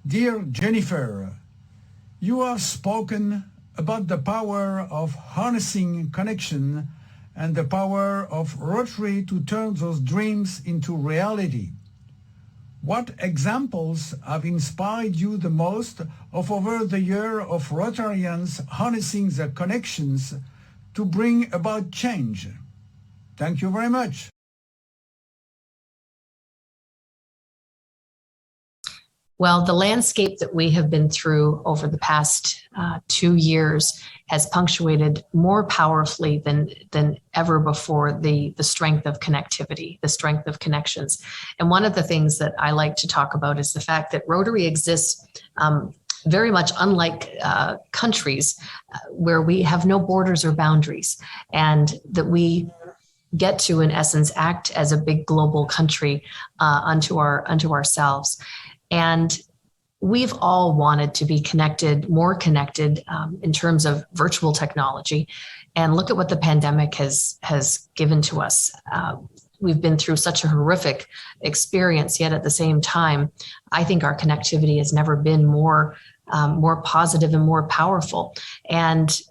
Dear Jennifer, you have spoken about the power of harnessing connection and the power of Rotary to turn those dreams into reality. What examples have inspired you the most of over the year of Rotarians harnessing their connections to bring about change? Thank you very much. Well, the landscape that we have been through over the past 2 years has punctuated more powerfully than ever before the strength of connectivity, the strength of connections. And one of the things that I like to talk about is the fact that Rotary exists very much unlike countries where we have no borders or boundaries, and that we get to, in essence, act as a big global country unto ourselves. And we've all wanted to be connected, more connected in terms of virtual technology. And look at what the pandemic has given to us. We've been through such a horrific experience, yet at the same time, I think our connectivity has never been more positive and more powerful. And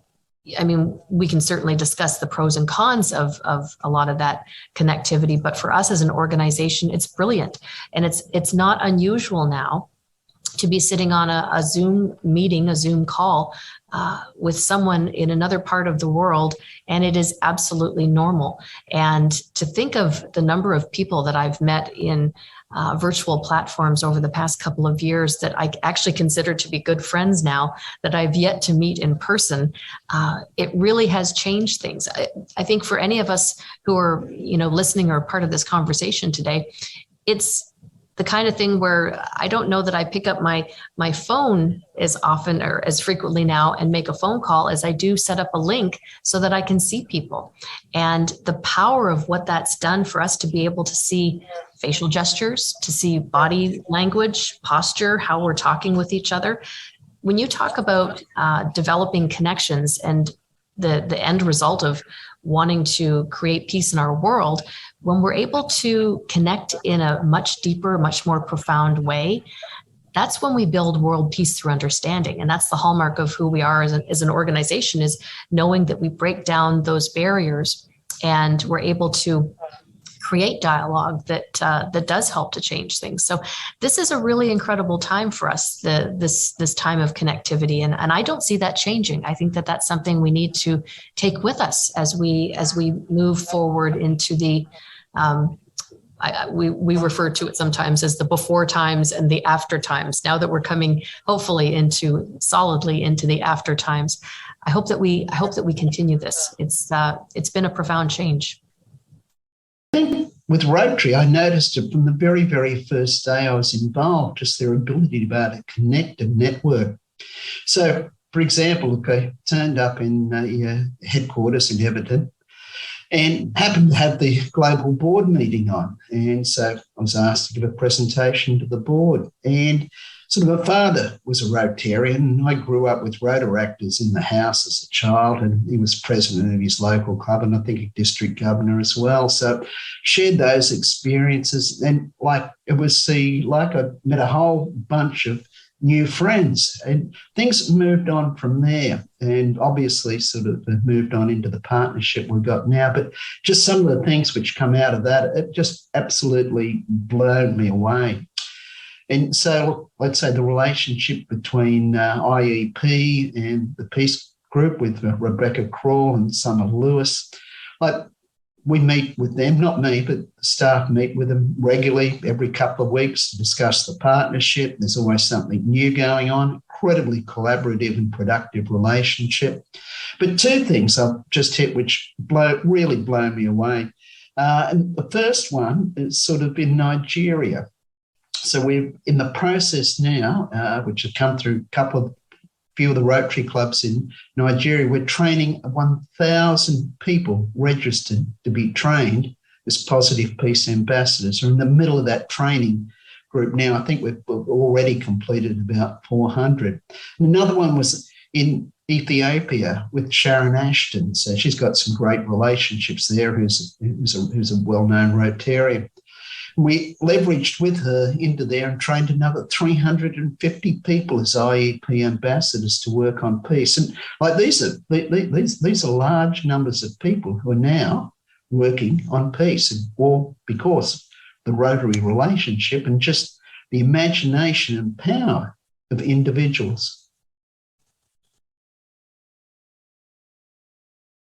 I mean, we can certainly discuss the pros and cons of a lot of that connectivity, but for us as an organization, it's brilliant. And it's not unusual now to be sitting on a Zoom meeting, a Zoom call with someone in another part of the world, and it is absolutely normal. And to think of the number of people that I've met in virtual platforms over the past couple of years that I actually consider to be good friends now that I've yet to meet in person, it really has changed things. I think for any of us who are, listening or part of this conversation today, it's the kind of thing where I don't know that I pick up my phone as often or as frequently now and make a phone call as I do set up a link so that I can see people. And the power of what that's done for us to be able to see facial gestures, to see body language, posture, how we're talking with each other. When you talk about developing connections and the end result of wanting to create peace in our world, when we're able to connect in a much deeper, much more profound way, that's when we build world peace through understanding. And that's the hallmark of who we are as an organization, is knowing that we break down those barriers and we're able to create dialogue that does help to change things. So this is a really incredible time for us, this time of connectivity, and I don't see that changing. I think that that's something we need to take with us as we move forward into the we refer to it sometimes as the before times and the after times. Now that we're coming hopefully solidly into the after times, I hope that we continue this. It's been a profound change. With Rotary, I noticed it from the very, very first day I was involved, just their ability to be able to connect and network. So, for example, I turned up in headquarters in Everton and happened to have the global board meeting on. And so I was asked to give a presentation to the board. And sort of my father was a Rotarian, and I grew up with Rotaractors in the house as a child, and he was president of his local club and I think a district governor as well. So shared those experiences, and I met a whole bunch of new friends, and things moved on from there, and obviously sort of moved on into the partnership we've got now. But just some of the things which come out of that, it just absolutely blown me away. And so let's say the relationship between IEP and the Peace Group with Rebecca Crawl and Summer Lewis, we meet with them, not me, but the staff meet with them regularly every couple of weeks to discuss the partnership. There's always something new going on, incredibly collaborative and productive relationship. But two things I've just hit which really blow me away. And the first one is sort of in Nigeria. So we're in the process now, which have come through few of the Rotary clubs in Nigeria. We're training 1,000 people registered to be trained as Positive Peace Ambassadors. We're in the middle of that training group now. I think we've already completed about 400. And another one was in Ethiopia with Sharon Ashton. So she's got some great relationships there, who's a well-known Rotarian. We leveraged with her into there and trained another 350 people as IEP ambassadors to work on peace. And like these are large numbers of people who are now working on peace, and all because the Rotary relationship and just the imagination and power of individuals.